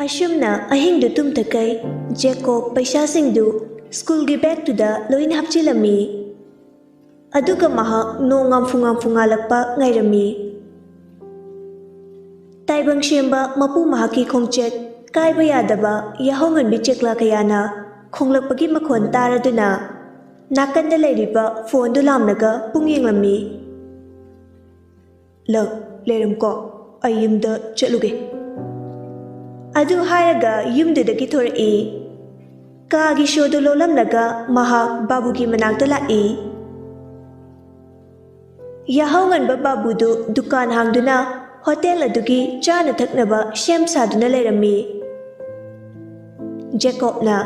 ꯑꯁꯨꯝꯅ ꯑꯍꯤꯡꯗꯨ ꯇꯨꯝꯊꯈꯩ ꯖꯦꯀꯣꯕ ꯄꯩꯁꯥꯁꯤꯡꯗꯨ ꯁ꯭ꯀꯨꯜꯒꯤ ꯕꯦꯒꯇꯨꯗ ꯂꯣꯏꯅ ꯍꯥꯞꯆꯤꯜꯂꯝꯃꯤ꯫ ꯑꯗꯨꯒ ꯃꯍꯥꯛ ꯅꯣꯡ ꯉꯥꯟꯐꯨ ꯉꯥꯜꯂꯛꯄ ꯉꯥꯏꯔꯝꯃꯤ꯫ ꯇꯥꯏꯕꯪ ꯁꯦꯝꯕ ꯃꯄꯨ ꯃꯍꯥꯛꯀꯤ ꯈꯣꯡꯆꯠ ꯀꯥꯏꯕ ꯌꯥꯗꯕ ꯌꯥꯍꯧꯉꯟꯕꯤ ꯆꯦꯛꯂꯥ ꯀꯌꯥꯅ ꯈꯣꯡꯂꯛꯄꯒꯤ ꯃꯈꯣꯟ ꯇꯥꯔꯗꯨꯅ ꯅꯥꯀꯟꯗ ꯂꯩꯔꯤꯕ ꯐꯣꯟꯗꯨ ꯂꯥꯝꯂꯒ ꯄꯨꯡ ꯌꯦꯡꯂꯝꯃꯤ꯫ "ꯂꯛ ꯂꯩꯔꯝꯀꯣ, ꯑꯩ ꯌꯨꯝꯗ ꯆꯠꯂꯨꯒꯦ" ꯑꯗꯨ ꯍꯥꯏꯔꯒ ꯌꯨꯝꯗꯨꯗꯒꯤ ꯊꯣꯔꯛꯏ꯫ ꯀꯥꯒꯤ ꯁꯣꯗꯨ ꯂꯣꯜꯂꯝꯂꯒ ꯃꯍꯥꯛ ꯕꯥꯕꯨꯒꯤ ꯃꯅꯥꯛꯇ ꯂꯥꯛꯏ꯫ ꯌꯥꯍꯧꯉꯟꯕ ꯕꯥꯕꯨꯗꯨ ꯗꯨꯀꯥꯟ ꯍꯥꯡꯗꯨꯅ ꯍꯣꯇꯦꯜ ꯑꯗꯨꯒꯤ ꯆꯥꯅ ꯊꯛꯅꯕ ꯁꯦꯝ ꯁꯥꯗꯨꯅ ꯂꯩꯔꯝꯃꯤ꯫ ꯖꯦꯀꯣꯕꯅ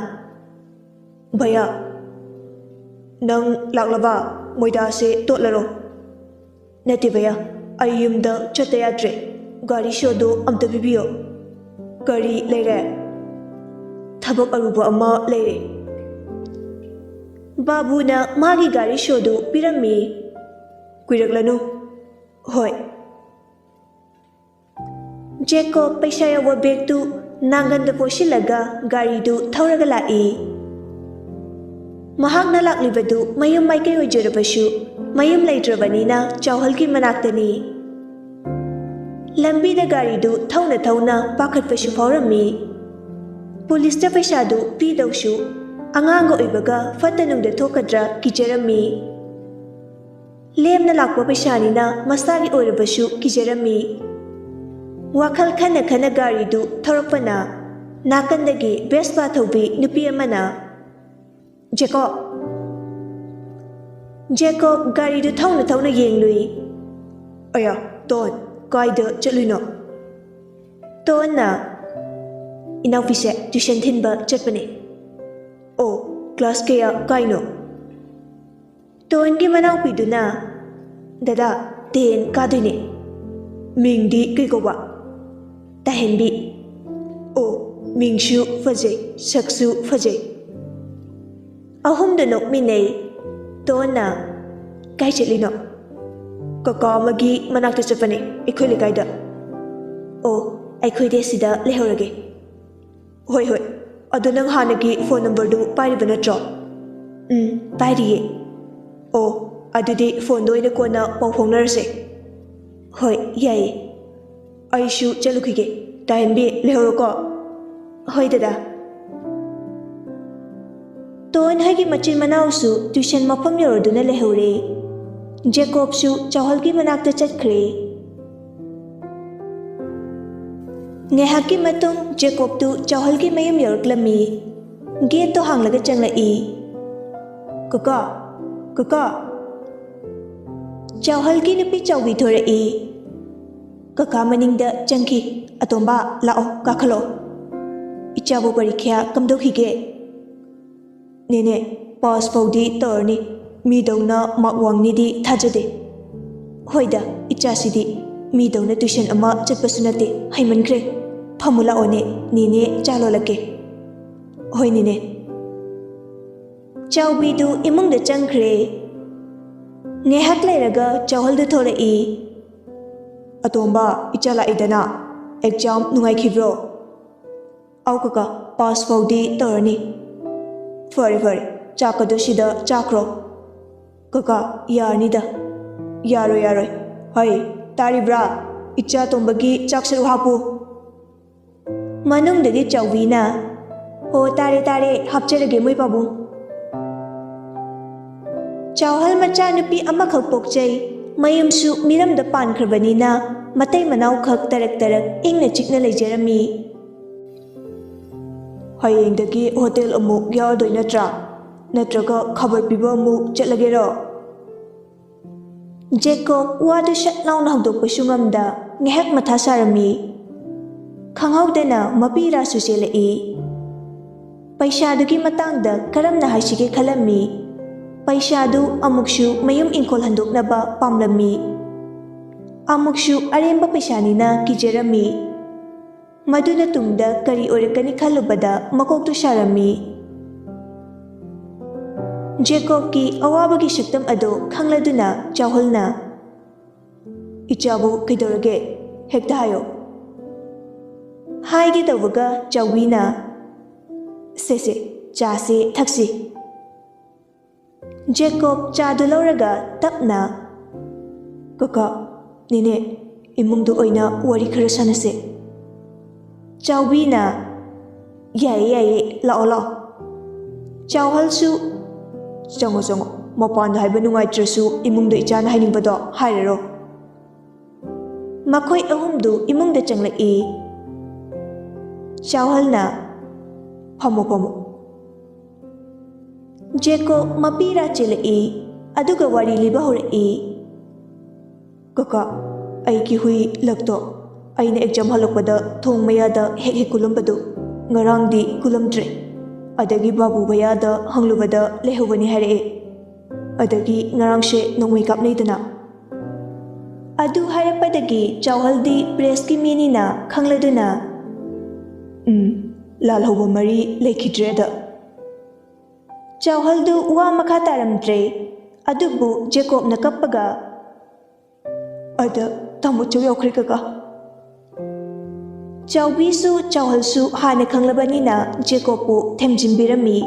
"ꯚꯌꯥ, ꯅꯪ ꯂꯥꯛꯂꯕ? ꯃꯣꯏꯗꯥꯁꯦ ꯇꯣꯠꯂꯔꯣ"꯫ "ꯅꯠꯇꯦ ꯚꯌꯥ, ꯑꯩ ꯌꯨꯝꯗ ꯆꯠꯇ ꯌꯥꯗ꯭ꯔꯦ, ꯒꯥꯔꯤ ꯁꯣꯗꯨ ꯑꯝꯇ ꯄꯤꯕꯤꯌꯣ"꯫ "ꯀꯔꯤ ꯂꯩꯔꯦ"? "ꯊꯕꯛ ꯑꯔꯨꯕ ꯑꯃ ꯂꯩꯔꯦ"꯫ ꯕꯥꯕꯨꯅ ꯃꯥꯒꯤ ꯒꯥꯔꯤ ꯁꯣꯗꯨ ꯄꯤꯔꯝꯃꯤ꯫ "ꯀꯨꯏꯔꯛꯂꯅꯨ"꯫ "ꯍꯣꯏ"꯫ ꯖꯦꯀꯣꯕ ꯄꯩꯁꯥ ꯌꯥꯎꯕ ꯕꯦꯒꯇꯨ ꯅꯥꯡꯒꯟꯗ ꯄꯣꯠꯁꯤꯜꯂꯒ ꯒꯥꯔꯤꯗꯨ ꯊꯧꯔꯒ ꯂꯥꯛꯏ꯫ ꯃꯍꯥꯛꯅ ꯂꯥꯛꯂꯤꯕꯗꯨ ꯃꯌꯨꯝ ꯃꯥꯏꯀꯩ ꯑꯣꯏꯖꯔꯕꯁꯨ ꯃꯌꯨꯝ ꯂꯩꯇ꯭ꯔꯕꯅꯤꯅ ꯆꯥꯎꯍꯜꯒꯤ ꯃꯅꯥꯛꯇꯅꯤ꯫ ꯂꯝꯕꯤꯗ ꯒꯥꯔꯤꯗꯨ ꯊꯧꯅ ꯊꯧꯅ ꯄꯥꯈꯠꯄꯁꯨ ꯐꯥꯎꯔꯝꯃꯤ꯫ ꯄꯨꯂꯤꯁꯇ ꯄꯩꯁꯥꯗꯨ ꯄꯤꯗꯧꯁꯨ ꯑꯉꯥꯡꯒ ꯑꯣꯏꯕꯒ ꯐꯠꯇ ꯅꯨꯡꯗ ꯊꯣꯛꯀꯗ꯭ꯔꯥ ꯀꯤꯖꯔꯝꯃꯤ꯫ ꯂꯦꯝꯅ ꯂꯥꯛꯄ ꯄꯩꯁꯥꯅꯤꯅ ꯃꯁꯥꯒꯤ ꯑꯣꯏꯔꯕꯁꯨ ꯀꯤꯖꯔꯝꯃꯤ꯫ ꯋꯥꯈꯜ ꯈꯟꯅ ꯈꯟꯅ ꯒꯥꯔꯤꯗꯨ ꯊꯧꯔꯛꯄꯅ ꯅꯥꯀꯟꯗꯒꯤ ꯚꯦꯁꯄꯥ ꯊꯧꯕꯤ ꯅꯨꯄꯤ ꯑꯃꯅ "ꯖꯦꯀꯣꯕ"꯫ ꯖꯦꯀꯣꯕ ꯒꯥꯔꯤꯗꯨ ꯊꯧꯅ ꯊꯧꯅ ꯌꯦꯡꯂꯨꯏ꯫ "ꯑꯌꯥ ꯇꯣꯟ, ꯀꯥꯏꯗ ꯆꯠꯂꯨꯏꯅꯣ"꯫ ꯇꯣꯟꯅ "ꯏꯅꯥꯎꯄꯤꯁꯦ ꯇ꯭ꯌꯨꯁꯟ ꯊꯤꯟꯕ ꯆꯠꯄꯅꯦ"꯫ "ꯑꯣ, ꯀ꯭ꯂꯥꯁ ꯀꯌꯥ ꯀꯥꯏꯅꯣ"꯫ ꯇꯣꯟꯒꯤ ꯃꯅꯥꯎꯄꯤꯗꯨꯅ "ꯗꯗꯥ 10 ꯀꯥꯗꯣꯏꯅꯦ"꯫ "ꯃꯤꯡꯗꯤ ꯀꯩ ꯀꯧꯕ"? "ꯇꯥꯍꯦꯟꯕꯤ"꯫ "ꯑꯣ, ꯃꯤꯡꯁꯨ ꯐꯖꯩ, ꯁꯛꯁꯨ ꯐꯖꯩ"꯫ ꯑꯍꯨꯝꯗꯨ ꯅꯣꯛꯃꯤꯟꯅꯩ꯫ ꯇꯣꯟꯅ "ꯀꯥꯏ ꯆꯠꯂꯤꯅꯣ"? "ꯀꯀꯥ ꯑꯃꯒꯤ ꯃꯅꯥꯛꯇ ꯆꯠꯄꯅꯦ, ꯑꯩꯈꯣꯏ ꯂꯩꯀꯥꯏꯗ"꯫ "ꯑꯣ, ꯑꯩꯈꯣꯏꯗꯤ ꯁꯤꯗ ꯂꯩꯍꯧꯔꯒꯦ"꯫ "ꯍꯣꯏ ꯍꯣꯏ, ꯑꯗꯣ ꯅꯪ ꯍꯥꯟꯅꯒꯤ ꯐꯣꯟ ꯅꯝꯕꯔꯗꯨ ꯄꯥꯏꯔꯤꯕ ꯅꯠꯇ꯭ꯔꯣ"? "ꯄꯥꯏꯔꯤꯌꯦ"꯫ "ꯑꯣ, ꯑꯗꯨꯗꯤ ꯐꯣꯟꯗ ꯑꯣꯏꯅ ꯀꯣꯟꯅ ꯄꯥꯎ ꯐꯥꯎꯅꯔꯁꯦ"꯫ "ꯍꯣꯏ, ꯌꯥꯏꯌꯦ"꯫ "ꯑꯩꯁꯨ ꯆꯠꯂꯨꯈꯤꯒꯦ, ꯇꯥꯍꯦꯟꯕꯤ ꯂꯩꯍꯧꯔꯣꯀꯣ"꯫ "ꯍꯣꯏ ꯗꯗꯥ"꯫ ꯇꯣꯟ ꯍꯣꯏꯒꯤ ꯃꯆꯤꯟ ꯃꯅꯥꯎꯁꯨ ꯇ꯭ꯌꯨꯁꯟ ꯃꯐꯝ ꯌꯧꯔꯗꯨꯅ ꯂꯩꯍꯧꯔꯦ꯫ ꯖꯦꯀꯣꯕꯁꯨ ꯆꯥꯎꯍꯜꯒꯤ ꯃꯅꯥꯛꯇ ꯆꯠꯈ꯭ꯔꯦ꯫ ꯉꯥꯏꯍꯥꯛꯀꯤ ꯃꯇꯨꯡ ꯖꯦꯀꯣꯕꯇꯨ ꯆꯥꯎꯍꯜꯒꯤ ꯃꯌꯨꯝ ꯌꯧꯔꯛꯂꯝꯃꯤ꯫ ꯒꯦꯠꯇꯣ ꯍꯥꯡꯂꯒ ꯆꯪꯂꯛꯏ꯫ "ꯀꯀꯥ, ꯀꯀꯥ"꯫ ꯆꯥꯎꯍꯜꯒꯤ ꯅꯨꯄꯤ ꯆꯥꯎꯕꯤ ꯊꯣꯔꯛꯏ꯫ ꯀꯀꯥ ꯃꯅꯤꯡꯗ ꯆꯪꯈꯤ꯫ "ꯑꯇꯣꯝꯕ ꯂꯥꯛꯑꯣ, ꯀꯥꯈꯠꯂꯛꯑꯣ"꯫ "ꯏꯆꯥꯕꯨ ꯄꯔꯤꯈ꯭ꯌꯥ ꯀꯝꯗꯧꯈꯤꯒꯦ"? "ꯅꯦꯅꯦ, ꯄꯥꯁ ꯐꯥꯎꯗꯤ ꯇꯧꯔꯅꯤ, ꯃꯤꯗꯧꯅ ꯃꯥꯔꯛ ꯋꯥꯡꯅꯤꯗꯤ ꯊꯥꯖꯗꯦ"꯫ "ꯍꯣꯏꯗ, ꯏꯆꯥꯁꯤꯗꯤ ꯃꯤꯗꯧꯅ ꯇ꯭ꯌꯨꯁꯟ ꯑꯃ ꯆꯠꯄꯁꯨ ꯅꯠꯇꯦ, ꯍꯩꯃꯟꯈ꯭ꯔꯦ"꯫ "ꯐꯝꯃꯨ ꯂꯥꯛꯑꯣꯅꯦ, ꯅꯦꯅꯦ ꯆꯥ ꯂꯣꯜꯂꯛꯀꯦ"꯫ "ꯍꯣꯏ ꯅꯦꯅꯦ"꯫ ꯆꯥꯎꯕꯤꯗꯨ ꯏꯃꯨꯡꯗ ꯆꯪꯈ꯭ꯔꯦ꯫ ꯉꯥꯏꯍꯥꯛ ꯂꯩꯔꯒ ꯆꯥꯎꯍꯜꯗꯨ ꯊꯣꯔꯛꯏ꯫ "ꯑꯇꯣꯝꯕ, ꯏꯆꯥ ꯂꯥꯛꯏꯗꯅ, ꯑꯦꯛꯖꯥꯝ ꯅꯨꯡꯉꯥꯏꯈꯤꯕ꯭ꯔꯣ"? "ꯑꯧ ꯀꯀꯥ, ꯄꯥꯁ ꯐꯥꯎꯗꯤ ꯇꯧꯔꯅꯤ"꯫ "ꯐꯔꯦ ꯐꯔꯦ, ꯆꯥꯛꯀꯗꯣ ꯁꯤꯗ ꯆꯥꯈ꯭ꯔꯣ"꯫ "ꯀꯀꯥ, ꯌꯥꯔꯅꯤꯗ"꯫ "ꯌꯥꯔꯣꯏ ꯌꯥꯔꯣꯏ, ꯍꯩ ꯇꯥꯔꯤꯕ꯭ꯔꯥ, ꯏꯆꯥ ꯇꯣꯝꯕꯒꯤ ꯆꯥꯛ ꯁꯔꯨꯛ ꯍꯥꯞꯄꯨ"꯫ ꯃꯅꯨꯡꯗꯒꯤ ꯆꯥꯎꯕꯤꯅ "ꯍꯣ ꯇꯥꯔꯦ ꯇꯥꯔꯦ, ꯍꯥꯞꯆꯔꯒꯦ ꯃꯣꯏ ꯄꯥꯕꯨꯡ"꯫ ꯆꯥꯎꯍꯜ ꯃꯆꯥꯅꯨꯄꯤ ꯑꯃꯈꯛ ꯄꯣꯛꯆꯩ꯫ ꯃꯌꯨꯝꯁꯨ ꯃꯤꯔꯝꯗ ꯄꯥꯟꯈ꯭ꯔꯕꯅꯤꯅ ꯃꯇꯩ ꯃꯅꯥꯎꯈꯛ ꯇꯔꯛ ꯇꯔꯛ ꯏꯪꯅ ꯆꯤꯛꯅ ꯂꯩꯖꯔꯝꯃꯤ꯫ "ꯍꯌꯦꯡꯗꯒꯤ ꯍꯣꯇꯦꯜ ꯑꯃꯨꯛ ꯌꯥꯎꯔꯗꯣꯏ ꯅꯠꯇ꯭ꯔꯥ? ꯅꯠꯇ꯭ꯔꯒ ꯈꯕꯔ ꯄꯤꯕ ꯑꯃꯨꯛ ꯆꯠꯂꯒꯦꯔꯣ"? ꯖꯦꯀꯣꯕ ꯋꯥꯗꯨ ꯁꯠ ꯂꯥꯎꯅ ꯍꯧꯗꯣꯛꯄꯁꯨ ꯉꯝꯗ ꯉꯥꯏꯍꯥꯛ ꯃꯊꯥ ꯁꯥꯔꯝꯃꯤ꯫ ꯈꯪꯍꯧꯗꯅ ꯃꯄꯤꯔꯥꯁꯨ ꯆꯦꯜꯂꯛꯏ꯫ ꯄꯩꯁꯥꯗꯨꯒꯤ ꯃꯇꯥꯡꯗ ꯀꯔꯝꯅ ꯍꯥꯏꯁꯤꯒꯦ ꯈꯜꯂꯝꯃꯤ꯫ ꯄꯩꯁꯥꯗꯨ ꯑꯃꯨꯛꯁꯨ ꯃꯌꯨꯝ ꯏꯪꯈꯣꯜ ꯍꯟꯗꯣꯛꯅꯕ ꯄꯥꯝꯂꯝꯃꯤ꯫ ꯑꯃꯨꯛꯁꯨ ꯑꯔꯦꯝꯕ ꯄꯩꯁꯥꯅꯤꯅ ꯀꯤꯖꯔꯝꯃꯤ꯫ ꯃꯗꯨꯅ ꯇꯨꯡꯗ ꯀꯔꯤ ꯑꯣꯏꯔꯛꯀꯅꯤ ꯈꯜꯂꯨꯕꯗ ꯃꯀꯣꯛꯇꯨ ꯁꯥꯔꯝꯃꯤ꯫ ꯖꯦꯀꯣꯕꯀꯤ ꯑꯋꯥꯕꯒꯤ ꯁꯛꯇꯝ ꯑꯗꯨ ꯈꯪꯂꯗꯨꯅ ꯆꯥꯎꯍꯜꯅ "ꯏꯆꯥꯕꯨ ꯀꯩꯗꯧꯔꯒꯦ? ꯍꯦꯛꯇ ꯍꯥꯏꯌꯣ"꯫ Haige tawga chawina. Se chase thaksi. Jacob chadu lauraga tapna. Kaka nine imungdu oina wari khara sanase. Chawbina yaye lao. Chawhalsu chango mapanda haiba nungaitrasu imungda ichana hainingbado hairaro. Makhoi ahumdu imungda changlaki. Chawhalna Pamo. Jacob mapira chilai aduga wari liba horai. Kaka aiki hui lakto aina exam halokpada thong mayada hek kulumbadu ngarangdi kulamdre. Adagi babu bayada hanglubada lehubani hare. Adagi ngarangshe nongmai kapnaidana. Adu harapadagi chawhaldi preski minina khangladuna. Lal hoba mari lekhidreda. Chawhaldu wa makha taramdre. Adubu Jacob na kappaga. Ada tamu chaw yaukhre kaka. Chawbisu chawhalsu hana khanglabanina Jacobu themjimbirami.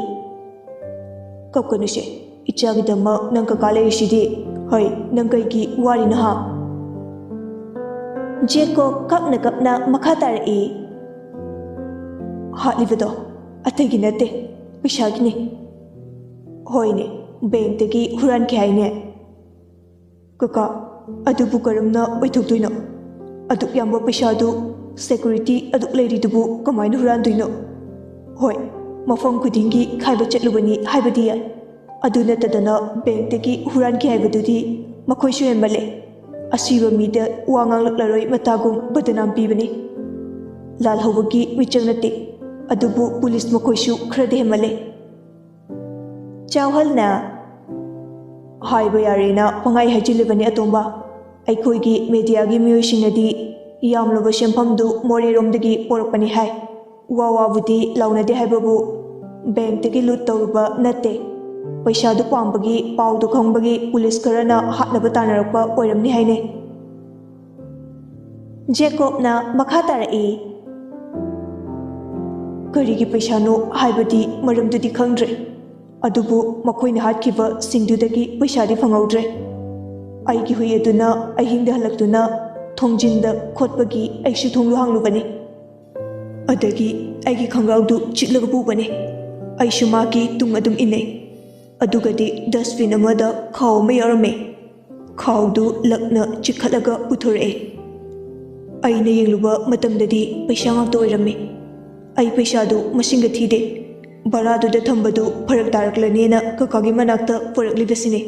Kapkanuse ichagidama nang kaka leishidi. Hoi nang kaigi wari naha. Jacob kapna makha tarai. Hatlibado atagi nate pishagine. Hoine banktagi huran khaine. Kaka adubu karamna oithokdoino. Aduk yamba paisadu security aduk leiridubu kamaina hurandoino. Hoi mafam kudingi khaiba chatlubani haibadi ya. Adu natadana banktagi huran khaibadudi makhoisu emale. Asiba mida wangang laklaroi matagum badanam pibani. Lal hobagi michang nate. Adubu police makhoisu khrade hemale. Chawhalna haiba yarena pangai hajilibani atomba. Aikhoigi mediagi mioisinadi yamloba semphamdu moreromdagi porokpani hai. Wawabudi launade haibabu banktagi loot tawruba natte. Paisadu pambagi paudu khangbagi police kharana hatnaba tanarakpa oiramni haine. Jacobna makha tarai. Karigi paisano haibadi maramdudi khangdre. Adubu makhoina hatkiba singdudagi paisadi phangaudre. Aigi hui aduna ahingda halaktuna thongjinda khotpagi aisu thonglu hanglubani. Adagi aigi khangaudu chiklaga pubani. Aisu maki tung adum inai. Adugadi dustbin amada khaw ma yarame. Khawdu lakna chikhalaga puthore. Aina yengluba matamdadi paisa ngakta oirame. Ai paisadu masinga thide. Baraduda thambadu pharak taraklanena kakagi manakta puraklibasine.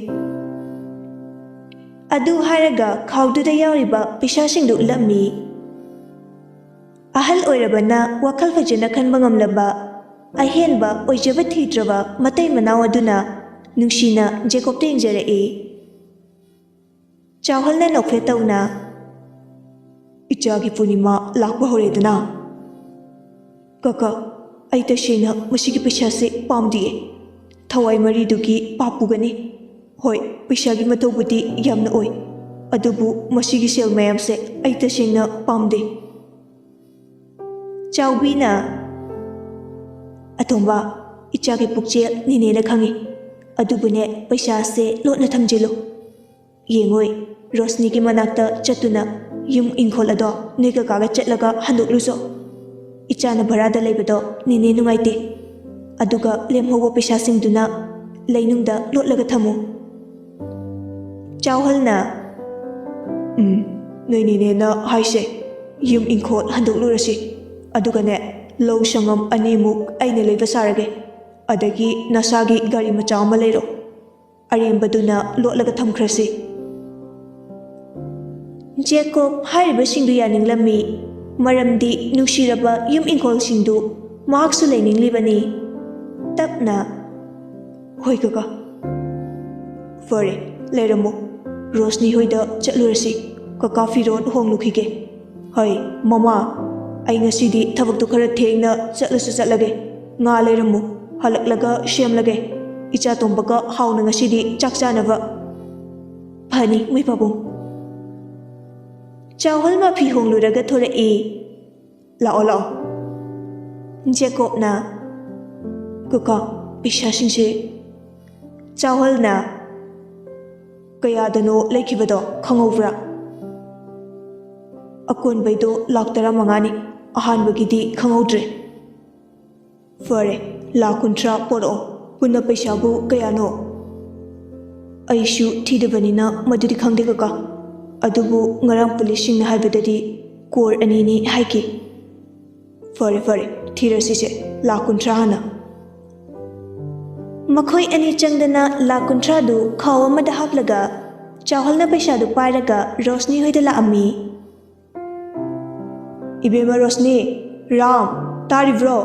Adu haraga khawduda yauriba paisasingdu lammi. Ahal oirabana wakhal fajana khanba ngamlaba ahenba oijaba thidraba matai manaw aduna nungsina Jacob tengjare. Chawhalna nokfe tawna ichagi punima lakba horedana. Kaka aita shena masigi paisase pamdiye. Thawai maridugi papugani. Hoi paisagi matobudi yamna oi. Adubu masigi sel mayamse aita shena pamde. Chawbina atomba ichagi pukchel ninena khangi. Adubune paisase lotna thamjilo. Yengoi Rosni ki manakta chatuna yum ingkhol ado nega kaga chatlaga handokluso. Ichana barada leibado nine nungaite. Aduga lemhobo paisasingduna leinungda lotlaga thamu. Chawhalna noi nine na haise yum ingkhol handoklurasi. Adugane low sangam animuk aina leiba sarage. Adagi nasagi gari macha ama leiro. Arembaduna lotlaga thamkhrasi. Jacob hariba singdu yaninglammi. Maramdi nushiraba yum ingkhol singdu mahaksu leininglibani. Tapna hoi kaka fare leiramo Rosni hoida chatlurasi. Kaka firod honglukhige. Hoi mama ai ngasidi thabaktu khara thengna chatlasu chatlage. Nga leiramo halaklaga shemlage. Icha tombaga hauna ngasidi chakchanaba. Phani mui pabung. Chawhal ma phi hongluraga thorai. Lao Jacobna Kaka Pishashinshi Chawhalna Kayadano Lakibado Kangobra Akun Baido Laktara Mangani Ahan Bagidi Kangodre Fare Lakuntra Poro Puna Peshabu Kayano Aishu Tidavanina Madudi Kangdegaka Adubu Ngarang Polishing Habitadi Kor Anini Haiki Fare Tirasise Lakuntra Hana Makoi Ani Changdana Lakuntra du Kawamada Haplaga Chawhalna Peshadu Paraga Rosni Hoidala Ami Ibema Rosni Ram Tarivro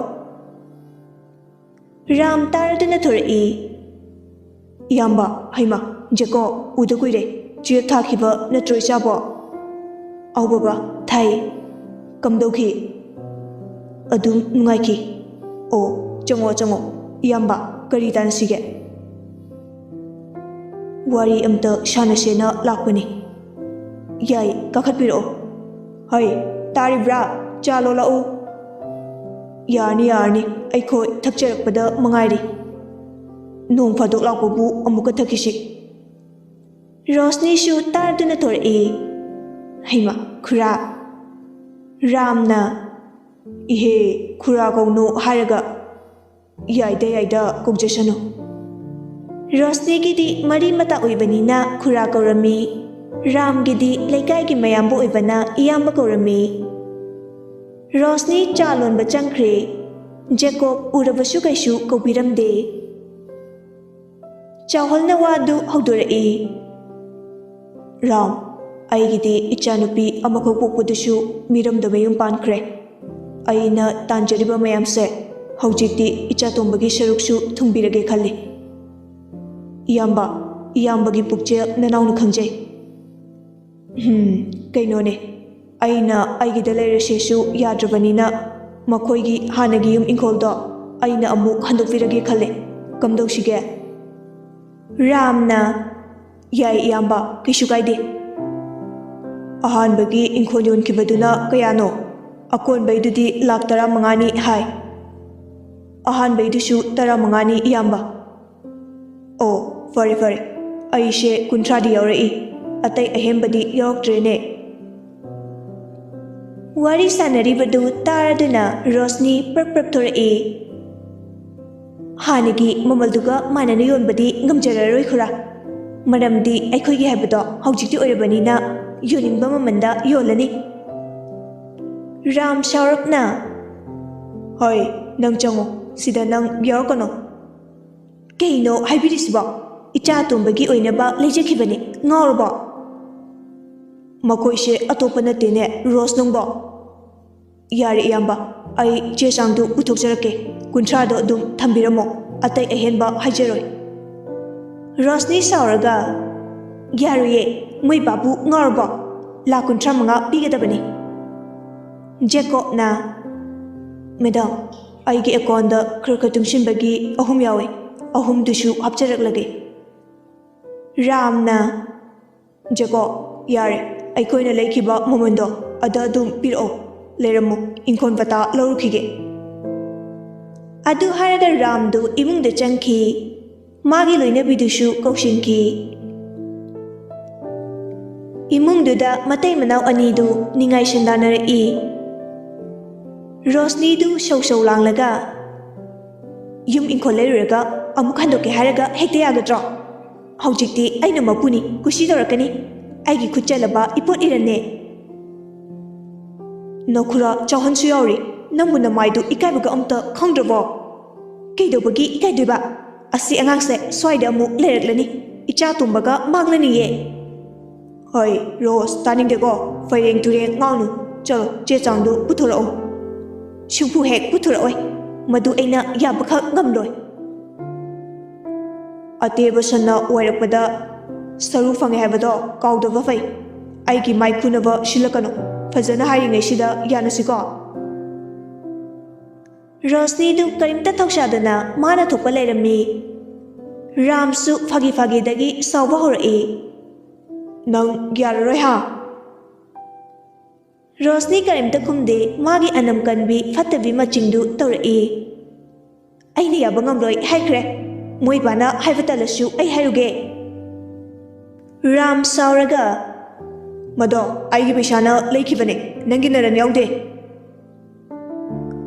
Ram Taradana Thori Yamba Haima Jako Udakuire Jir Takiba Natroishabo Aubaba Thai Kamdoki Adum Ngaiki O Chango Yamba Karitan Sige Wari Amta Shanasena Lakuni Yai Kakapiro Hai Taribra Chalo Lau Yarni Aiko Takcher Pada Mangari Nung Fadok Lakubu Amuka Takishi Rosni Shu Tardinator E Haima Kura Ramna Ihe Kura Gono Haraga Yaida Kojashano Rosni Gidi Mari Mata Uibanina Kura Korami Ram Gidi Lekai Mayambo Ivana Iyamba Korami Rosni Chalon Bachankre Jacob Urabashu Kaishu Kopiramde Chawhalna Wadu Hodore Ram Aigidi Ichanupi Amakopudusu Miram the Mayum Pankre Aina Tanjariba Mayamse Hojiti Ichatombagi Sharuksu Tumbirage Kali Iyambagi Pukche Nanaunu Kanje Kainone Aina Aigidale Reshesu Yadrabanina Makoigi Hanagium Inkoldo Aina Amu Handopirage Kale Kamdoshige Ramna Yai Iyamba Kishukaide Ahanbagi Inkolyon Kibaduna Kayano Akon Baidudi Laktara Mangani Hai Ahan Baidusu Tara Mangani Iyamba Oh Fare Aishe Kuntradi Yaurei Atai Ahembadi Yorktrene Wari Sanaribadu Taraduna Rosni Perpreptorei Hanigi Mamalduga Mananayon Badi Gamjararoi Kura Madamdi Aikogi Habado Hojiti Urabanina Yuning Bamamanda Yolani Ram Shaurapna Hoi Nang Chango Sida Nang Byorkono Kaino Hybridisba Icha Tumbagi Oinaba Lejakibani Ngorba Makoishe Atopana Tene Rose Nungba Yari Yamba Ai Chesangdu Utokjarake Kuntrado Dum Tambiramo Atai Ahenba Hajaroi Rosni Sauraga Yaruye Mui Babu Ngorba La Kuntramanga Bigadabani Jacob na Madam Aigi Akonda Krakatumshin Bagi Ahum Yawe Ahum Dushu Hapcharaklage Ramna Jacob Yare Aikoina Lakiba Momondo Adadum Piro Leramu Inkon Vata Lorukige Adu Haraga Ramdu Imung the Janki Magi Lina Bidushu Kokshinki Imung Duda Matay Manau Anidu Ningai Shandanar Rosni du Show Langlaga Yum Incoleraga Amukandoke Haraga Hekteagadra Hojiti Aina Mapuni Kushidorakani Aigi Kuchalaba Iput Irane Nokura Chahan Suyori Namuna Maidu Ikabaga Umta Kongdravo Kidobagi Ikaiduba Asi Angakse Swida Mu Leraglani Ichatumbaga Maglani ye Hoi Rose Tanning the Go Firing to the Nanu Chalo Chechandu Puturo Shupu Hek Puturoi Madu Aina Yabaka Gamdoi Atebasana Warapada Saru Fanghabado Called the Vafai Aiki Maikunava Shilakano Fazana hiring a Shida Yanasigo Rosni du Karimta Tokshadana Mana Topalera me Ramsu Fagi Dagi Saubahor Nang Gyararoha Roshni ꯀꯔꯤꯝꯇ ꯈꯨꯝꯗꯦ ꯃꯥꯒꯤ ꯑꯅꯝ ꯀꯟꯕꯤ ꯐꯠꯇꯕꯤ ꯃꯆꯤꯡꯗꯨ ꯇꯧꯔꯛꯏ꯫ ꯑꯩꯅ ꯌꯥꯕ ꯉꯝꯂꯣꯏ ꯍꯥꯏꯈ꯭ꯔꯦ꯫ ꯃꯣꯏ ꯕꯥꯅ ꯍꯥꯏꯕ ꯇꯜꯂꯁꯨ ꯑꯩ ꯍꯥꯏꯔꯨꯒꯦ꯫ ꯔꯥꯝ ꯁꯥꯎꯔꯒ ꯃꯗꯣ ꯑꯩꯒꯤ ꯄꯩꯁꯥꯅ ꯂꯩꯈꯤꯕꯅꯦ, ꯅꯪꯒꯤ ꯅꯔꯟ ꯌꯥꯎꯗꯦ꯫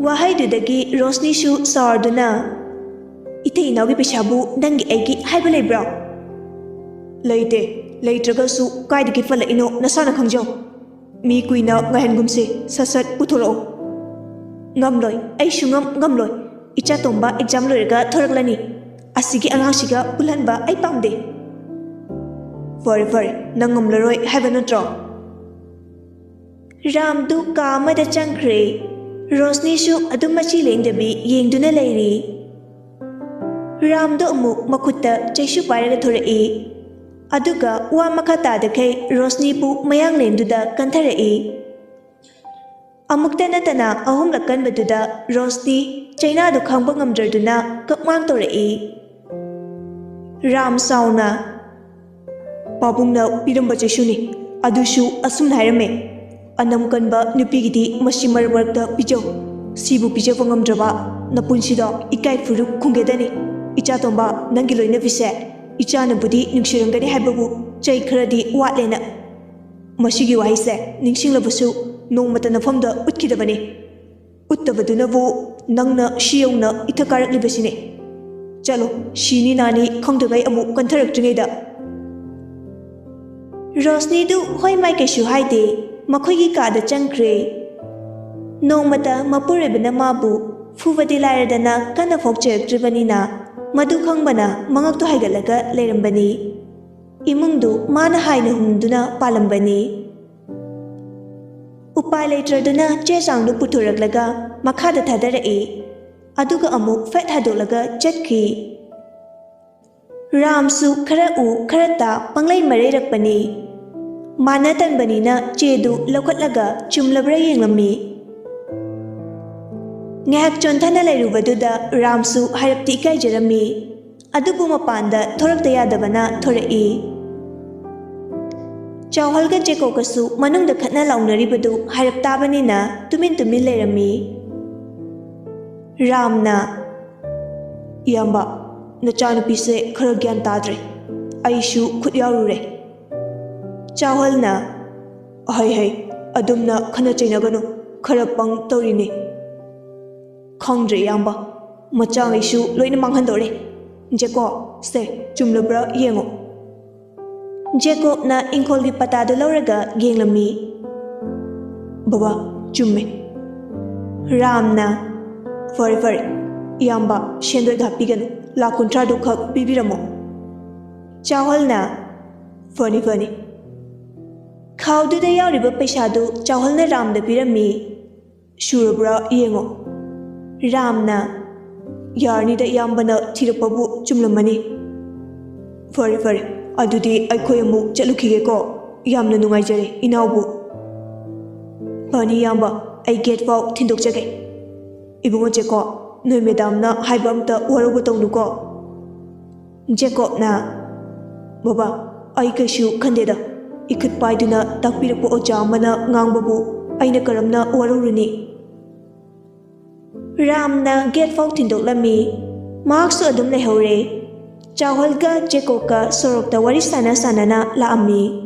ꯋꯥꯍꯩꯗꯨꯗꯒꯤ ꯔꯣꯁꯅꯤꯁꯨ ꯁꯥꯎꯔꯗꯨꯅ ꯏꯇꯩ ꯏꯅꯥꯎꯒꯤ ꯄꯩꯁꯥꯕꯨ ꯅꯪꯒꯤ ꯑꯩꯒꯤ ꯍꯥꯏꯕ ꯂꯩꯕ꯭ꯔꯣ? ꯂꯩꯇꯦ, ꯂꯩꯇ꯭ꯔꯒꯁꯨ ꯀꯥꯏꯗꯒꯤ ꯐꯠꯂꯛꯏꯅꯣ ꯅꯁꯥꯅ ꯈꯪꯖꯧ꯫ ꯃꯤ ꯀꯨꯏꯅ ꯉꯥꯏꯍꯟꯒꯨꯝꯁꯦ, ꯁꯠ ꯁꯠ ꯄꯨꯊꯣꯔꯛꯑꯣ꯫ ꯉꯝꯂꯣꯏ, ꯑꯩꯁꯨ ꯉꯝꯂꯣꯏ꯫ ꯏꯆꯥꯇꯣꯝꯕ ꯑꯦꯛꯖꯥꯝ ꯂꯣꯏꯔꯒ ꯊꯣꯔꯛꯂꯅꯤ꯫ ꯑꯁꯤꯒꯤ ꯑꯉꯥꯡꯁꯤꯒ ꯄꯨꯜꯍꯟꯕ ꯑꯩ ꯄꯥꯝꯗꯦ꯫ ꯐꯔꯦ ꯐꯔꯦ, ꯅꯪ ꯉꯝꯂꯔꯣꯏ ꯍꯥꯏꯕ ꯅꯠꯇ꯭ꯔꯣ? ꯔꯥꯝꯗꯨ ꯀꯥ ꯑꯃꯗ ꯆꯪꯈ꯭ꯔꯦ꯫ ꯔꯣꯁꯅꯤꯁꯨ ꯑꯗꯨꯝ ꯃꯆꯤ ꯂꯦꯡꯗꯕꯤ ꯌꯦꯡꯗꯨꯅ ꯂꯩꯔꯤ꯫ ꯔꯥꯝꯗꯣ ꯑꯃꯨꯛ ꯃꯈꯨꯠꯇ ꯆꯩꯁꯨ ꯄꯥꯏꯔꯒ ꯊꯣꯔꯛꯏ꯫ ꯑꯗꯨꯒ ꯋꯥ ꯃꯈꯥ ꯇꯥꯗꯈꯩ ꯔꯣꯁꯅꯤꯕꯨ ꯃꯌꯥꯡꯂꯦꯟꯗꯨꯗ ꯀꯟꯊꯔꯛꯏ꯫ ꯑꯃꯨꯛꯇ ꯅꯠꯇꯅ ꯑꯍꯨꯝꯂꯛ ꯀꯟꯕꯗꯨꯗ ꯔꯣꯁꯅꯤ ꯆꯩꯅꯥꯗꯨ ꯈꯥꯡꯕ ꯉꯝꯗ꯭ꯔꯗꯨꯅ ꯀꯛꯃꯥꯡ ꯇꯧꯔꯛꯏ꯫ ꯔꯥꯝ ꯁꯥꯎꯅ ꯄꯥꯕꯨꯡꯅ ꯄꯤꯔꯝꯕ ꯆꯩꯁꯨꯅꯤ, ꯑꯗꯨꯁꯨ ꯑꯁꯨꯝꯅ ꯍꯥꯏꯔꯝꯃꯦ, ꯑꯅꯝ ꯀꯟꯕ ꯅꯨꯄꯤꯒꯤꯗꯤ ꯃꯁꯤ ꯃꯔꯛ ꯃꯔꯛꯇ ꯄꯤꯖꯧ꯫ ꯁꯤꯕꯨ ꯄꯤꯖꯕ ꯉꯝꯗ꯭ꯔꯕ ꯅꯄꯨꯟꯁꯤꯗ ꯏꯀꯥꯏ ꯐꯨꯔꯨꯞ ꯈꯨꯡꯒꯦꯗꯅꯤ꯫ ꯏꯆꯥꯇꯣꯝꯕ, ꯅꯪꯒꯤ ꯂꯣꯏꯅꯕꯤꯁꯦ ꯏꯆꯥꯅꯕꯨꯗꯤ ꯅꯨꯡꯁꯤꯔꯝꯒꯅꯤ ꯍꯥꯏꯕꯕꯨ ꯆꯩ ꯈꯔꯗꯤ ꯋꯥꯠꯂꯦꯅ꯫ ꯃꯁꯤꯒꯤ ꯋꯥꯍꯩꯁꯦ ꯅꯤꯡꯁꯤꯡꯂꯕꯁꯨ ꯅꯣꯡꯃꯇ ꯅꯐꯝꯗ ꯎꯠꯈꯤꯗꯕꯅꯤ꯫ ꯎꯠꯇꯕꯗꯨꯅꯕꯨ ꯅꯪꯅ ꯁꯤ ꯌꯧꯅ ꯏꯊꯛ ꯀꯥꯔꯛꯂꯤꯕꯁꯤꯅꯤ꯫ ꯆꯠꯂꯣ, ꯁꯤꯅꯤ ꯅꯥꯅꯤ ꯈꯪꯗꯉꯩ ꯑꯃꯨꯛ ꯀꯟꯊꯔꯛꯇ꯭ꯔꯤꯉꯩꯗ꯫ ꯔꯣꯁꯅꯤꯗꯨ ꯍꯣꯏ ꯃꯥꯏ ꯀꯩꯁꯨ ꯍꯥꯏꯗꯦ, ꯃꯈꯣꯏꯒꯤ ꯀꯥꯗ ꯆꯪꯈ꯭ꯔꯦ꯫ ꯅꯣꯡꯃꯇ ꯃꯄꯨꯔꯣꯏꯕꯅ ꯃꯥꯕꯨ ꯐꯨꯕꯗꯤ ꯂꯥꯏꯔꯗꯅ ꯀꯟꯅ ꯐꯥꯎ ꯆꯩꯔꯛꯇ꯭ꯔꯤꯕꯅꯤꯅ ꯃꯗꯨ ꯈꯪꯕꯅ ꯃꯉꯛꯇꯨ ꯍꯥꯏꯒꯠꯂꯒ ꯂꯩꯔꯝꯕꯅꯤ꯫ ꯏꯃꯨꯡꯗꯨ ꯃꯥꯅ ꯍꯥꯏꯅ ꯍꯨꯝꯗꯨꯅ ꯄꯥꯜꯂꯝꯕꯅꯤ꯫ ꯎꯄꯥꯏ ꯂꯩꯇ꯭ꯔꯗꯨꯅ ꯆꯦ ꯆꯥꯡꯗꯨ ꯄꯨꯊꯣꯔꯛꯂꯒ ꯃꯈꯥꯗ ꯊꯥꯗꯔꯛꯏ꯫ ꯑꯗꯨꯒ ꯑꯃꯨꯛ ꯐꯦꯠ ꯊꯥꯗꯣꯛꯂꯒ ꯆꯠꯈꯤ꯫ ꯔꯥꯝꯁꯨ ꯈꯔ ꯎ ꯈꯔ ꯇꯥ ꯄꯪꯂꯩ ꯃꯔꯩꯔꯛꯄꯅꯤ꯫ ꯃꯥꯅ ꯇꯟꯕꯅꯤꯅ ꯆꯦꯗꯨ ꯂꯧꯈꯠꯂꯒ ꯆꯨꯝꯂꯕ꯭ꯔꯥ ꯌꯦꯡꯂꯝꯃꯤ꯫ ꯉꯥꯏꯍꯥꯛ ꯆꯣꯟꯊꯅ ꯂꯩꯔꯨꯕꯗꯨꯗ ꯔꯥꯝꯁꯨ ꯍꯥꯏꯔꯞꯇꯤ ꯏꯀꯥꯏꯖꯔꯝꯃꯤ꯫ ꯑꯗꯨꯕꯨ ꯃꯄꯥꯟꯗ ꯊꯣꯔꯛꯇ ꯌꯥꯗꯕꯅ ꯊꯣꯔꯛꯏ꯫ ꯆꯥꯎꯍꯜꯒ ꯖꯦꯀꯣꯕꯀꯁꯨ ꯃꯅꯨꯡꯗ ꯈꯠꯅ ꯂꯥꯎꯅꯔꯤꯕꯗꯨ ꯍꯥꯏꯔꯞ ꯇꯥꯕꯅꯤꯅ ꯇꯨꯃꯤꯟ ꯇꯨꯃꯤꯟ ꯂꯩꯔꯝꯃꯤ꯫ ꯔꯥꯝꯅ ꯏꯌꯥꯝꯕ, ꯅꯆꯥꯅꯨꯄꯤꯁꯦ ꯈꯔ ꯒ꯭ꯌꯥꯟ ꯇꯥꯗ꯭ꯔꯦ, ꯑꯩꯁꯨ ꯈꯨꯠ ꯌꯥꯎꯔꯨꯔꯦ꯫ ꯆꯥꯎꯍꯜꯅ ꯍꯩ ꯑꯗꯨꯝꯅ ꯈꯟꯅ ꯆꯩꯅꯒꯅꯨ, ꯈꯔ ꯄꯪ ꯇꯧꯔꯤꯅꯤ꯫ ꯈꯪꯗ꯭ꯔꯦ ꯏꯌꯥꯝꯕ, ꯃꯆꯥꯉꯩꯁꯨ ꯂꯣꯏꯅ ꯃꯥꯡꯍꯟꯗꯧꯔꯦ꯫ ꯖꯦꯀꯣꯕ, ꯁꯦ ꯆꯨꯝꯂꯕ꯭ꯔꯥ ꯌꯦꯡꯉꯣ꯫ ꯖꯦꯀꯣꯕꯅ ꯏꯪꯈꯣꯜꯒꯤ ꯄꯇꯥꯗꯨ ꯂꯧꯔꯒ ꯌꯦꯡꯂꯝꯃꯤ꯫ ꯕꯕꯥ, ꯆꯨꯝꯃꯦ꯫ ꯔꯥꯝꯅ ꯐꯔꯦ ꯐꯔꯦ, ꯏꯌꯥꯝꯕ ꯁꯦꯟꯗꯣꯏ ꯍꯥꯞꯄꯤꯒꯅꯨ, ꯂꯥꯈ 50ꯗꯨ ꯈꯛ ꯄꯤꯕꯤꯔꯝꯃꯣ꯫ ꯆꯥꯎꯍꯜꯅ ꯐꯅꯤ ꯐꯅꯤ꯫ ꯈꯥꯎꯗꯨꯗ ꯌꯥꯎꯔꯤꯕ ꯄꯩꯁꯥꯗꯨ ꯆꯥꯎꯍꯜꯅ ꯔꯥꯝꯗ ꯄꯤꯔꯝꯃꯤ꯫ ꯁꯨꯔꯕ꯭ꯔꯥ ꯌꯦꯡꯉꯣ꯫ ꯔꯥꯝꯅ ꯌꯥꯔꯅꯤꯗ ꯏꯌꯥꯝꯕꯅ ꯊꯤꯔꯛꯄꯕꯨ ꯆꯨꯝꯂꯝꯃꯅꯤ꯫ ꯐꯔꯦ ꯐꯔꯦ, ꯑꯗꯨꯗꯤ ꯑꯩꯈꯣꯏ ꯑꯃꯨꯛ ꯆꯠꯂꯨꯈꯤꯒꯦꯀꯣ꯫ ꯌꯥꯝꯅ ꯅꯨꯡꯉꯥꯏꯖꯔꯦ ꯏꯅꯥꯎꯕꯨ꯫ ꯐꯅꯤ ꯏꯌꯥꯝꯕ, ꯑꯩ ꯒꯦꯠ ꯐꯥꯎ ꯊꯤꯟꯗꯣꯛꯆꯒꯦ꯫ ꯏꯕꯨꯡꯉꯣ ꯖꯦꯀꯣꯕ, ꯅꯣꯏ ꯃꯦꯗꯥꯝꯅ ꯍꯥꯏꯕ ꯑꯝꯇ ꯋꯥꯔꯧꯕ ꯇꯧꯅꯨꯀꯣ꯫ ꯖꯦꯀꯣꯕꯅ ꯕꯕꯥ, ꯑꯩ ꯀꯩꯁꯨ ꯈꯟꯗꯦꯗ꯫ ꯏꯈꯨꯠ ꯄꯥꯏꯗꯨꯅ ꯇꯥꯛꯄꯤꯔꯛꯄ ꯑꯣꯖꯥ ꯑꯃꯅ ꯉꯥꯡꯕꯕꯨ ꯑꯩꯅ ꯀꯔꯝꯅ ꯋꯥꯔꯧꯔꯨꯅꯤ꯫ ꯔꯥꯝꯅ ꯒꯦꯠ ꯐꯥꯎ ꯊꯤꯟꯗꯣꯛꯂꯝꯃꯤ꯫ ꯃꯍꯥꯛꯁꯨ ꯑꯗꯨꯝ ꯂꯩꯍꯧꯔꯦ꯫ ꯆꯥꯎꯍꯜꯒ ꯖꯦꯀꯣꯕꯀ ꯁꯣꯔꯣꯛꯇ ꯋꯥꯔꯤ ꯁꯥꯟꯅ ꯂꯥꯛꯑꯝꯃꯤ꯫